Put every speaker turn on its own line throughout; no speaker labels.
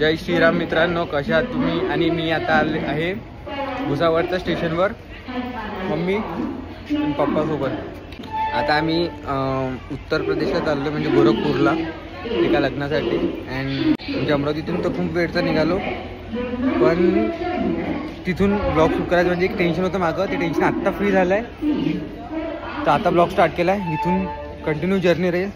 जय श्रीराम मित्रांनो, कशा आहात तुम्ही? आणि मी आता आले आहे भुसावळच्या स्टेशनवर मम्मी आणि पप्पासोबत. आता आम्ही उत्तर प्रदेशात आलो, म्हणजे गोरखपूरला एका लग्नासाठी. अँड म्हणजे अमरावतीतून तर खूप वेळचा निघालो, पण तिथून ब्लॉग शूट करायचं म्हणजे एक टेन्शन होतं मागं. ते टेन्शन आत्ता फ्री झालं आहे, तर आता ब्लॉग स्टार्ट केला आहे. इथून कंटिन्यू जर्नी राहील.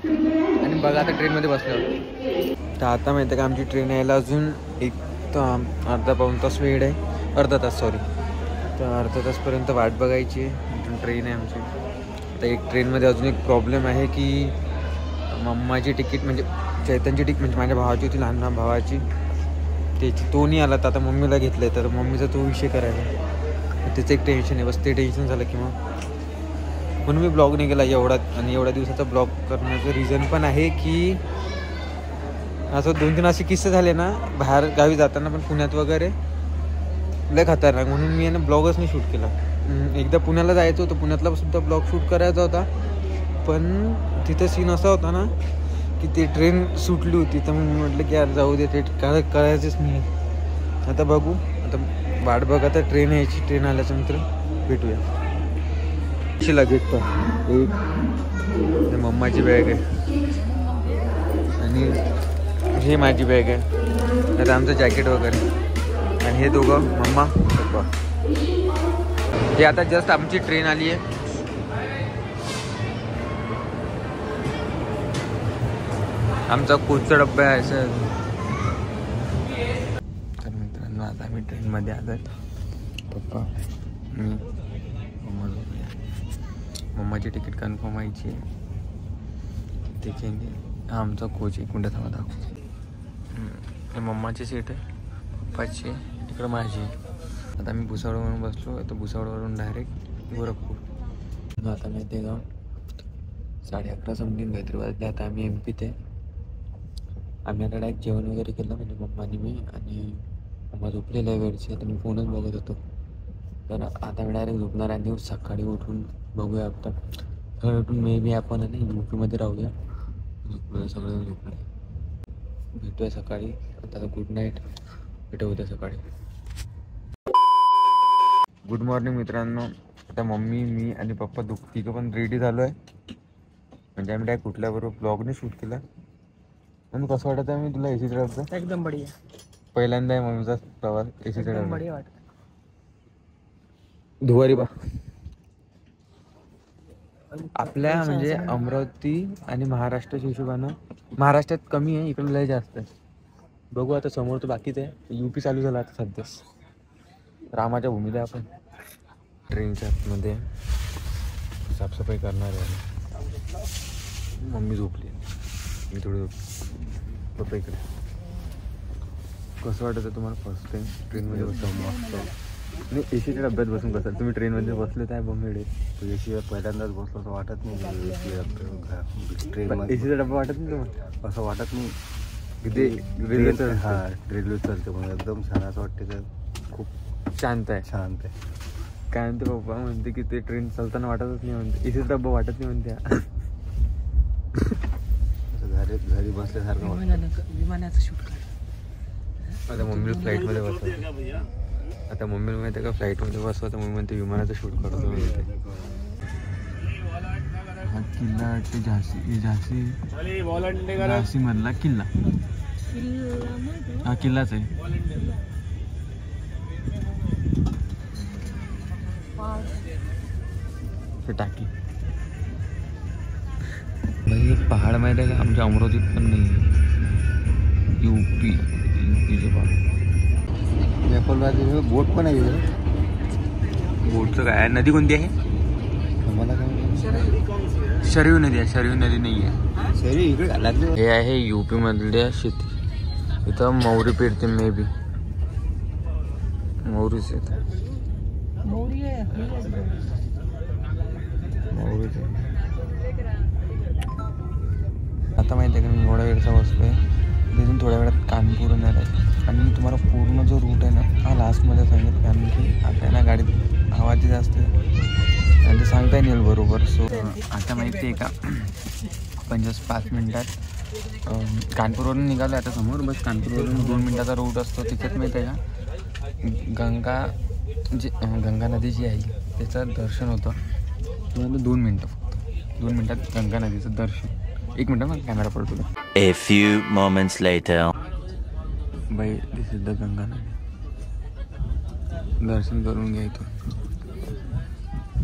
आणि बघा आता ट्रेनमध्ये बसलो. तर आता माहिती आहे का, आमची ट्रेन यायला अजून एक अर्धा पाऊण तास वेळ आहे, अर्धा तास सॉरी. तर अर्धा तासपर्यंत वाट बघायची आहे. इथून ट्रेन आहे आमची. तर एक ट्रेनमध्ये अजून एक प्रॉब्लेम आहे की मम्माची तिकीट म्हणजे चैतनची तिकीट म्हणजे माझ्या भावाची होती, लहान भावाची, त्याची तो नाही आला. तर आता मम्मीला घेतलं आहे, तर मम्मीचा तो विषय करायला, त्याचं एक टेन्शन आहे. बस ते टेन्शन झालं की म्हणून मी ब्लॉग नाही केला एवढा. आणि एवढ्या दिवसाचा ब्लॉग करण्याचं रिझन पण आहे की असं 2-3 असे किस्से झाले ना बाहेर गावी जाताना, पण पुण्यात वगैरे लय खतरनाक, म्हणून मी ना ब्लॉगच नाही शूट केला. एकदा पुण्याला जायचं होतं, पुण्यातला सुद्धा ब्लॉग शूट करायचा होता, पण तिथं सीन असा होता ना की ती ट्रेन सुटली होती. तर मी म्हटलं की यार जाऊ दे, ते करायचंच नाही. आता बघू, आता वाट बघा, आता ट्रेन यायची. ट्रेन आल्याच्या नंतर भेटूया. अशी लगेच तर मम्माची बॅग आहे आणि हे माझी बॅग आहे. आता आमचं जॅकेट वगैरे. आणि हे दोघं मम्मा पप्पा. हे आता जस्ट आमची ट्रेन आली आहे. आमचा कोचचा डब्बा आहे सर. तर मित्रांनो, आता आम्ही ट्रेनमध्ये आलो आहे. पप्पा, मी, मम्मा झोपली. मम्माची तिकीट कन्फर्म व्हायची आहे. त्याची हा आमचा कोच आहे. कुंड्या थांबा दाखव. हे मम्माची सीट आहे, पप्पाची तिकडं माझी. आता मी भुसावळवरून बसलो. तर भुसावळवरून डायरेक्ट गोरखपूर. आता माहिती आहे का, 11:30 समथिंग काहीतरी वाजले. आता आम्ही MPत आहे. आम्ही आता डायरेक्ट जेवण वगैरे केलं, म्हणजे मम्मानी मी. आणि मम्मा झोपलेला आहे वेळची. आता मी फोनच बघत होतो. तर आता मी डायरेक्ट झोपणार आणि सकाळी उठून बघूया. आता सकाळी उठून मे बी आपण नाही UPमध्ये राहूया. झोपलो सगळं झोपलं. भेटूया सकाळी. आता गुड नाईट, भेटू उद्या सकाळी. गुड मॉर्निंग मित्रांनो. आता मम्मी, मी आणि पप्पा तिघं पण रेडी झालो आहे. म्हणजे आम्ही डायरेक्ट कुठल्याबरोबर ब्लॉगने शूट केला. आणि कसं वाटत आहे मी तुला एसीचा डब्बा? एकदम बढिया. पहिल्यांदा आहे मम्मीचा प्रवास एसीचा डब्बा. बढिया वाटत. धुवारी बा आपल्या म्हणजे अमरावती आणि महाराष्ट्राच्या हिशोबानं महाराष्ट्रात कमी आहे, इकडे लय जास्त आहे. बघू आता समोर तर बाकीच आहे. UP चालू झाला आता सध्याच. रामाच्या भूमीला आपण ट्रेनच्या आतमध्ये साफसफाई करणार आहे. मम्मी झोपली, मी थोडी पप्पा इकडे. कसं वाटतं आहे तुम्हाला फर्स्ट टाईम ट्रेनमध्ये बसतो? मस्त. नाही, एसीच्या डब्यात बसून कसं तुम्ही ट्रेनमध्ये बसले काय बॉम्बे?
एसी पहिल्यांदाच बसलो असं वाटत नाही.
ट्रेनमध्ये एसीचा डब्बा वाटत नाही तुम्हाला?
असं वाटत नाही.
किती रेल्वे?
हा, रेल्वे चालते म्हणून एकदम छान असं वाटते. का खूप
शांत आहे.
शांत आहे.
काय म्हणते पप्पा? म्हणते की ते ट्रेन चालताना वाटतच नाही, म्हणते एसीचा डब्बा वाटत नाही म्हणते.
असं घरी बसल्यासारखं
विमानाचं शूट.
आता मम्मीला फ्लाईटमध्ये बसवतं. आता मम्मीला माहिती आहे का, फ्लाईटमध्ये बसवतं. मम्मी म्हणते विमानाचं शूट करतो म्हणते. हा किल्ला वाटते झाशी मधला किल्ला. हा किल्लाच आहे. टाकी म्हणजे पहाड माहिती आहे का, आमच्या अमरावतीत पण नाही. UPचे
नेपाळ बोट पण आहे.
बोटचं काय? नदी कोणती आहे?
मला काय,
शरयू नदी आहे. शरयू नदी नाही आहे.
शरी इकडे लागले.
हे आहे UP मधल्या शेती. इथं मौरी पेरते. मे बी मौरीच येत. आता माहिती आहे का, मी एवढ्या वेळचा बसलोय. तिथून थोड्या वेळात कानपूर येणार आहे. आणि मी तुम्हाला पूर्ण जो रूट आहे ना हा लास्टमध्ये सांगेल, कारण की आता ना गाडीत हवाची जास्त आहे आणि ते सांगता येईल बरोबर. सो आता माहिती आहे का, आपण जस्ट 5 मिनिटात कानपूरवरून निघालो आता समोर. बस कानपूरवरून 2 मिनटाचा रूट असतो. तिच्यात माहीत आहे का गंगा नदी जी आहे त्याचं दर्शन होतं. तुम्हाला 2 मिनटं फक्त 2 मिनटात गंगा नदीचं दर्शन. 1 मिनटं मग कॅमेरा पडतो.
A few moments later.
बाई दिस इज द गंगा नदी. दर्शन करून घ्या इथून.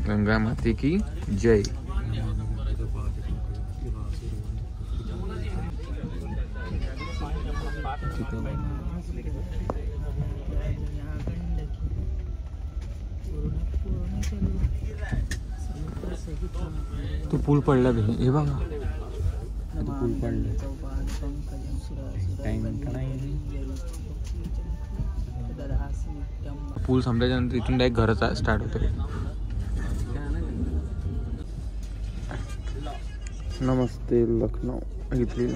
गंगा माते की जय. तो पूल पडला बी. हे बघा तो पूल पडला. पूल संपल्याच्यानंतर इथून डायरेक्ट घराचा स्टार्ट होतो. नमस्ते लखनौ इथली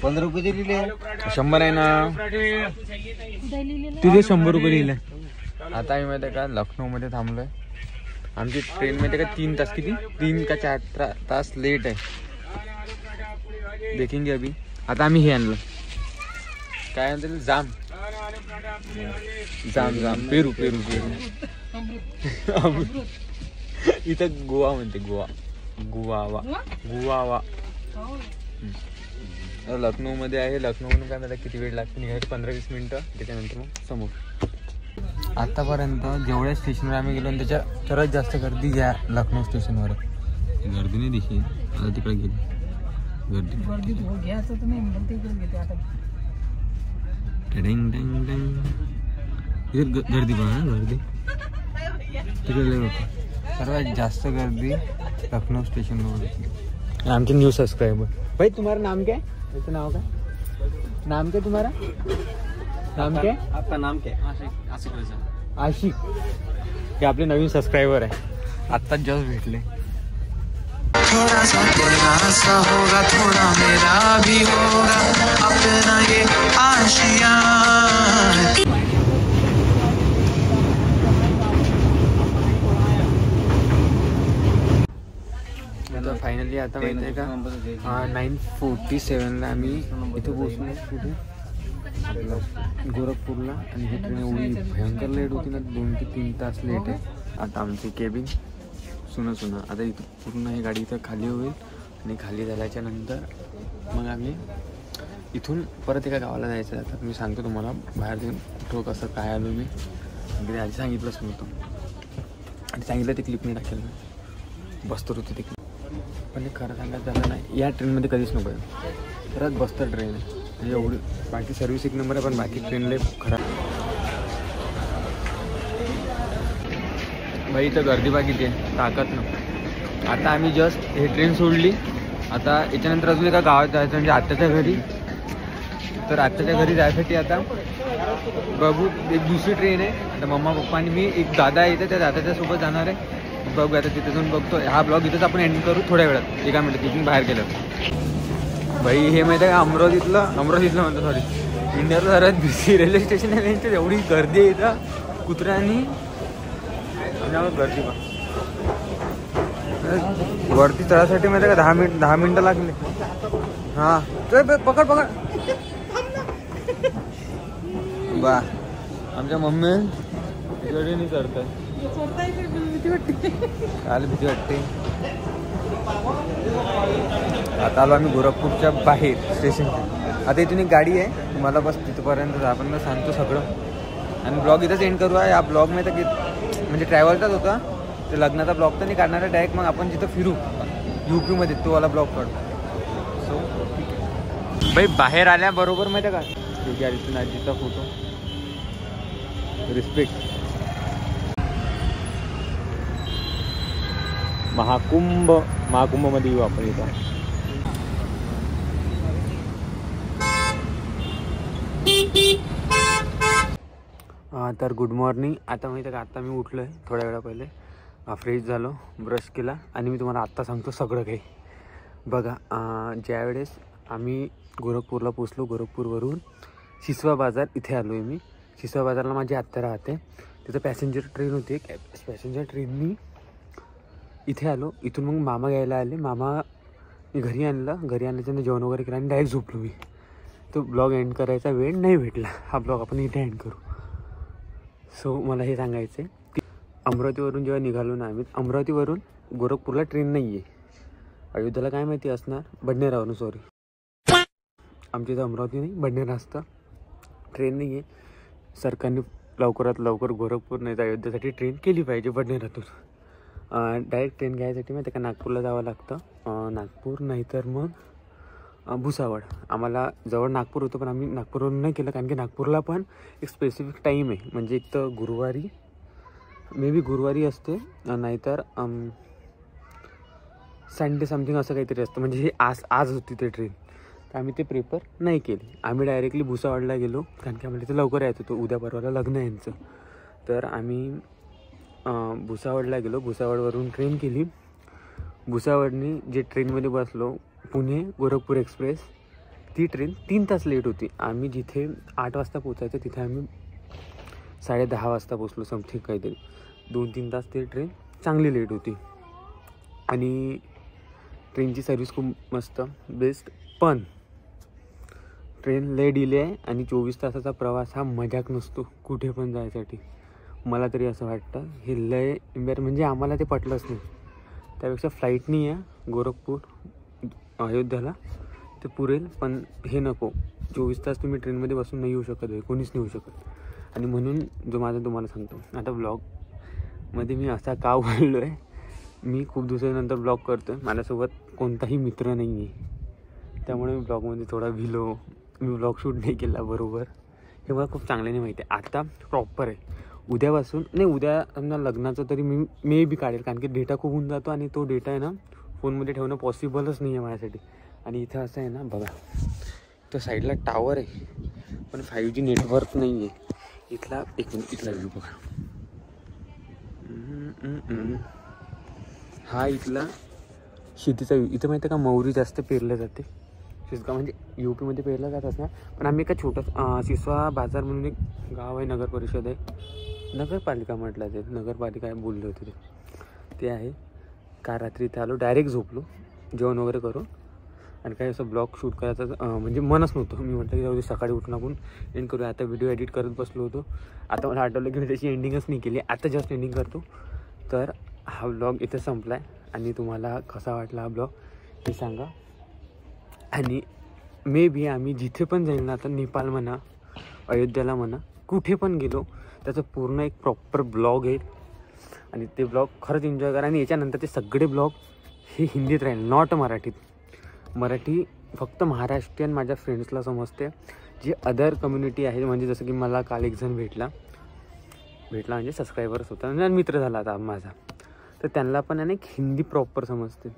15 रुपये दिलेले.
100 आहे ना. तुझे 100 रुपये लिहिले. आता आम्ही माहिती आहे का लखनौमध्ये थांबलोय. आमची ट्रेन माहिती आहे का 3 तास किती 3 का 4 तास लेट आहे. देखेंगे अभी. आता आम्ही हे आणलं काय म्हणते जाम जाम जाम पेरू पेरू पेरू. इथं गोवा म्हणते गोवा गुवावा गुवावा. लखनौमध्ये आहे. लखनौमधून काय मला किती वेळ लागतो निघायला 15-20 मिनटं. त्याच्यानंतर मग समोर. आतापर्यंत जेवढ्या स्टेशनवर आम्ही गेलो त्याच्या सर्वात जास्त गर्दी या लखनौ स्टेशनवर. गर्दी नाही दिसली. आता तिकडे गेली गर्दी. गर्दी बघा गर्दी तिकडे होती. सर्वात जास्त गर्दी लखनौ स्टेशनवर होती. आमचे न्यू सब्सक्राइबर. भाई तुम्हारा नाम क्या है? वैसे नाम क्या? नाम क्या तुम्हारा? नाम क्या? आपका नाम क्या? आशिक रजा. आशिक हे आपले नवीन सबस्क्रायबर आहे. आत्ताच जस्ट भेटले.
थोड़ा सा होगा थोड़ा मेरा भी होगा अपना ये आशिया.
फायनली आता माहिती आहे का 9:47 आम्ही इथे पोहोचलो. कुठे गोरखपूरला. आणि ही ट्रेन एवढी भयंकर लेट होती ना 2 ते 3 तास लेट आहे. आता आमची केबिन सुना आता इथं पूर्ण ही गाडी इथं खाली होईल. आणि खाली झाल्याच्या नंतर मग आम्ही इथून परत एका गावाला जायचं. आता मी सांगतो तुम्हाला बाहेर जाऊन कुठं कसं काय आलो मी. ते आधी सांगितलंच नव्हतं. आणि सांगितलं ते क्लिप नाही टाकेल मी. बसतर होती ते क्लिप. पण ते खरं सांगायचं झालं नाही या ट्रेनमध्ये कधीच नको आहे. खरंच बसतर ट्रेन आहे. म्हणजे एवढी बाकी सर्व्हिस 1 नंबर आहे. पण बाकी ट्रेनला खराब. बाई इथं गर्दी बा किती आहे ताकद ना. आता आम्ही जस्ट हे ट्रेन सोडली. आता याच्यानंतर अजून एका गावात जायचं म्हणजे आत्याच्या घरी. तर आत्याच्या घरी जायसाठी आता बघू एक दुसरी ट्रेन आहे. आता मम्मा पप्पा आणि मी एक दादा येते त्या दादाच्या सोबत जाणार आहे. बघू आता तिथे जाऊन बघतो. हा ब्लॉग इथंच आपण एंड करू थोड्या वेळात. 1 मिनिट तिथून बाहेर गेलं. भाई हे माहिती आहे का अमरावतीतलं म्हणतो सॉरी इंडियातलं सर्वात बिझी रेल्वे स्टेशन आहे. त्यांच्यात एवढी गर्दी आहे इथं कुत्र्यानी. गर्दी पण वरती चढायसाठी माहिती आहे का 10 मिनिटं लागले. हां पकड बा आमच्या मम्मी गडी नाही करताय. काल भीती वाटते. आता आलो आम्ही गोरखपूरच्या बाहेर स्टेशनच्या. आता इथून एक गाडी आहे तुम्हाला बस तिथपर्यंत आपण सांगतो सगळं. आणि ब्लॉग इथंच एंड करू आहे. हा ब्लॉग माहिती की म्हणजे ट्रॅव्हलचाच होता. ते लग्नाचा ब्लॉग तर नाही काढणार आहे. डायरेक्ट मग आपण जिथं फिरू UP-मध्ये तो वाला ब्लॉग काढू. सो भाई बाहेर आल्याबरोबर माहिती आहे का ठीक आहे इथून आजीचा फोटो रिस्पेक्ट. महाकुंभमध्ये येऊ आपण इथं. तर गुड मॉर्निंग. आता माहिती आहे का आत्ता मी उठलो आहे थोड्या वेळा पहिले. फ्रेश झालो ब्रश केला आणि मी तुम्हाला आत्ता सांगतो सगळं काही. बघा ज्यावेळेस आम्ही गोरखपूरला पोचलो गोरखपूरवरून शिसवा बाजार इथे आलो आहे मी. शिसवा बाजारला माझी आत्या राहते.
तिथं पॅसेंजर ट्रेन होती. पॅसेंजर ट्रेननी इथे आलो. इथून मग मामा घ्यायला आले. मामा मी घरी आणलं. घरी आणल्याच्यानं जेवण वगैरे केलं आणि डायरेक्ट झोपलो मी. तो ब्लॉग एंड करायचा वेळ नाही भेटला. हा ब्लॉग आपण इथे एंड करू. सो मला हे सांगायचं आहे की अमरावतीवरून जेव्हा निघालो ना आम्ही, अमरावतीवरून गोरखपूरला ट्रेन नाही आहे. अयोध्याला काय माहिती असणार, बडनेरावरून, सॉरी आमच्या इथं अमरावती नाही बडनेरा असतं. ट्रेन नाही आहे. सरकारने लवकरात लवकर गोरखपूर नाही तर अयोध्यासाठी ट्रेन केली पाहिजे बडनेरातून. डायरेक्ट ट्रेन घ्यायसाठी माहिती का नागपूरला जावं लागतं. नागपूर नाहीतर मग भुसावळ. आम्हाला जवळ नागपूर होतं पण आम्ही नागपूरवरून नाही केलं, कारण की नागपूरला पण एक स्पेसिफिक टाईम आहे. म्हणजे एक तर गुरुवारी, मे बी गुरुवारी असते, नाहीतर संडे समथिंग असं काहीतरी असतं. म्हणजे हे आज होती ते ट्रेन, तर आम्ही ते प्रिफर नाही केली. आम्ही डायरेक्टली भुसावळला गेलो, कारण की आम्हाला इथे लवकर यायचं होतं. उद्या परवाला लग्न आहे यांचं. तर आम्ही भुसावळला गेलो. भुसावळवरून ट्रेन केली. भुसावळनी जे ट्रेनमध्ये बसलो, पुणे गोरखपूर एक्सप्रेस, ती ट्रेन 3 तास लेट होती. आम्ही जिथे 8 वाजता पोचायचं तिथे आम्ही 10:30 वाजता पोचलो समथिंग काहीतरी. 2-3 तास ती ट्रेन चांगली लेट होती. आणि ट्रेनची सर्विस खूप मस्त, बेस्ट. पण ट्रेन लय डिले आहे आणि 24 तासाचा प्रवास हा मजाक नसतो कुठे पण जायसाठी. मला तरी असं वाटतं हे लय म्हणजे आम्हाला ते पटलंच नाही. त्यापेक्षा फ्लाईटनी या गोरखपूर अयोध्याला, ते पुरेल. पण हे नको, 24 तास तुम्ही ट्रेनमध्ये बसून नाही येऊ शकत आहे, कोणीच नाही येऊ शकत. आणि म्हणून जो माझा तुम्हाला सांगतो आता ब्लॉगमध्ये मी असा का बोललो आहे. मी खूप दिवसानंतर ब्लॉग करतो आहे. माझ्यासोबत कोणताही मित्र नाही आहे, त्यामुळे मी ब्लॉगमध्ये थोडा भिलो. मी ब्लॉग शूट नाही केला बरोबर, हे मला खूप चांगल्याने माहिती आहे. आता प्रॉपर आहे. उद्यापासून नाही, उद्या समजा लग्नाचं तरी मी मे बी काढेल, कारण की डेटा खूप होऊन जातो आणि तो डेटा आहे ना फोनमध्ये ठेवणं पॉसिबलच नाही आहे माझ्यासाठी. आणि इथं असं आहे ना बघा, इथं साईडला टावर आहे पण 5G नेटवर्क नाही आहे. इथला एक मिनिट, इथला व्ह्यू बघा. हा इथला शेतीचा व्ह्यू. इथं माहिती आहे का मोहरी जास्त पेरलं जाते. शिसगाव म्हणजे UPमध्ये पेरलं जात असणार, पण आम्ही एका छोटं सिसवा बाजार म्हणून एक गाव आहे, नगर परिषद आहे, नगरपालिका म्हटलं ते, नगरपालिका बोलले होते ते आहे. का रात्री इथे आलो, डायरेक्ट झोपलो जेवण वगैरे करून. आणि काही असं ब्लॉग शूट करायचं म्हणजे मनच नव्हतं. मी म्हटलं की जाऊ दे, सकाळी उठून आपण एंड करूया. आता व्हिडिओ एडिट करत बसलो होतो. आता मला आठवलं की मी त्याची एंडिंगच नाही केली, आता जस्ट एंडिंग करतो. तर हा ब्लॉग इथं संपला आहे. आणि तुम्हाला कसा वाटला हा ब्लॉग हे सांगा. आणि मे बी आम्ही जिथे पण जाईल ना, आता नेपाळ म्हणा, अयोध्याला म्हणा, कुठे पण गेलो त्याचं पूर्ण एक प्रॉपर ब्लॉग येईल. आणि ते ब्लॉग खरंच एन्जॉय करा. आणि याच्यानंतर ते सगळे ब्लॉग हे हिंदीत राहील, नॉट मराठीत. मराठी फक्त महाराष्ट्रीयन माझ्या फ्रेंड्सला समजते. जे अदर कम्युनिटी आहे, म्हणजे जसं की मला काल एक जण भेटला म्हणजे सबस्क्रायबर्स होता आणि मित्र झाला आता माझा, तर त्यांना पण आहे ना हिंदी प्रॉपर समजते.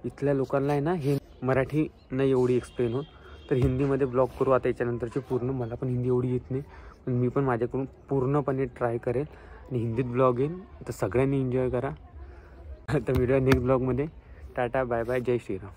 इथल्या लोकांना आहे ना हे मराठी नाही एवढी एक्सप्लेन होत, तर हिंदीमध्ये ब्लॉग करू आता याच्यानंतरचे पूर्ण. मला पण हिंदी एवढी येत नाही, पण मी पण माझ्याकडून पूर्णपणे ट्राय करेल आणि हिंदीत ब्लॉग येईल. तर सगळ्यांनी एन्जॉय करा. तर व्हिडिओ नेक्स्ट ब्लॉगमध्ये. टाटा, बाय बाय, जय श्रीराम.